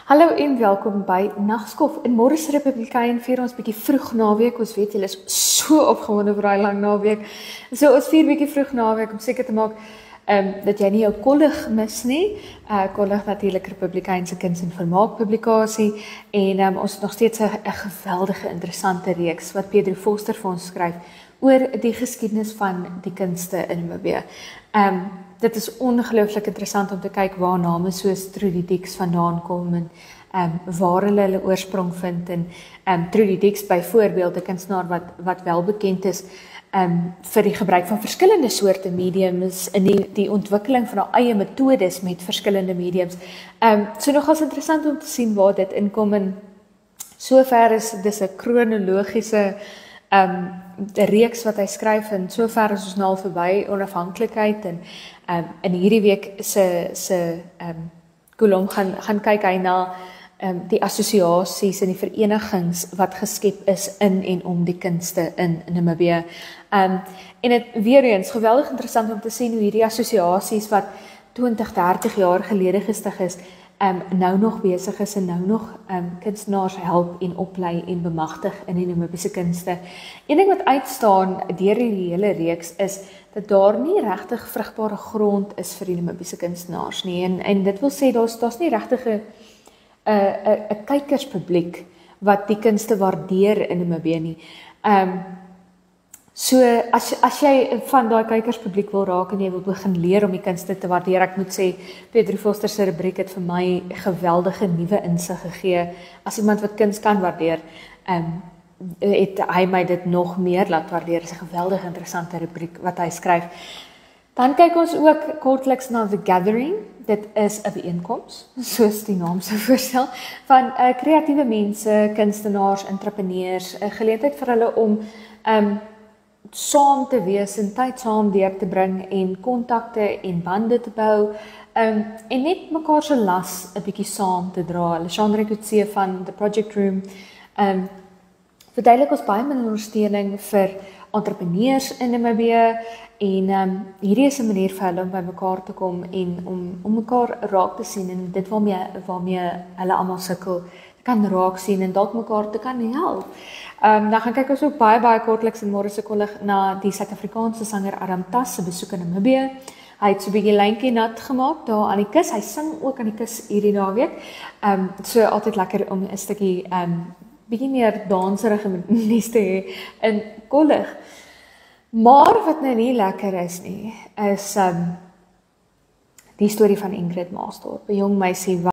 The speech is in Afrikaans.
Hallo en welkom by Nagskof. In môre se Republikein vier ons bietjie vroeg naweek. Ons weet julle is so opgewonde vir daai lang naweek. So ons vier bietjie vroeg naweek om seker te maak dat jy nie jou kollig mis nie. Kollig natuurlik Republikein se kuns en vermaak publikasie en ons het nog steeds 'n geweldige interessante reeks wat Pedro Foster vir ons skryf oor die geskiedenis van die kunste in Namibië. Dit is ongelooflik interessant om te kyk waar name soos Trudy Dix vandaan kom en waar hulle oorsprong vind en Trudy Dix byvoorbeeld 'n kunstenaar wat wel bekend is vir die gebruik van verskillende soorte mediums in die ontwikkeling van haar eie metodes met verskillende mediums. So nogals interessant om te sien waar dit inkom en sover is dis 'n kronologiese reeks wat hy skryf en sover is ons nou al verby onafhanklikheid en in hierdie week se kolom gaan kyk hy na die assosiasies en die verenigings wat geskep is in en om die kunste in Namibië. En dit weer eens geweldig interessant om te sien hoe hierdie assosiasies wat 20, 30 jaar gelede gestig is, nou nog besig is en nou nog kunstenaars help en oplei en bemagtig in die Namibiese kunste. Een ding wat uitstaan deur die hele reeks is dat daar nie regtig vrugbare grond is vir die Namibiese kunstenaars nie en dit wil sê daar's nie regtig 'n kykerspubliek wat die kunste waardeer in Namibië nie. So as jy van daai kykerspubliek wil raak en jy wil begin leer om die kunste te waardeer, ek moet sê Pedro Foster se rubriek het vir my geweldige nuwe insig gegee. As iemand wat kuns kan waardeer, het hy my dit nog meer laat waardeer. Dit is 'n geweldig interessante rubriek wat hy skryf. Dan kyk ons ook kortliks na The Gathering. Dit is 'n byeenkoms, soos die naam sou voorstel, van kreatiewe mense, kunstenaars, entrepreneurs, 'n geleentheid vir hulle om saam te wees en tyd saam deur te bring en kontakte en bande te bou en net mekaar se las 'n bietjie saam te dra. Alexandre Coetzee van The Project Room verduidelik ons baie min ondersteuning vir entrepreneurs in Namibië en hierdie is 'n manier vir hulle om by mekaar te kom en om mekaar raak te sien en dit waarmee hulle almal sukkel kan raak sien en dalk mekaar te kan help. Dan gaan kyk ons ook baie kortliks in môre se kollig na die Suid-Afrikaanse sanger Adam Tas se besoek in Namibië. Hy het so 'n bietjie lyntjie nat gemaak daar aan die kus. Hy sing ook aan die kus hierdie naweek. So altyd lekker om 'n stukkie bietjie meer danserige nuus te hê in kollig. Maar wat nou nie lekker is nie, is die storie van Ingrid Maasdorp, 'n jong meisie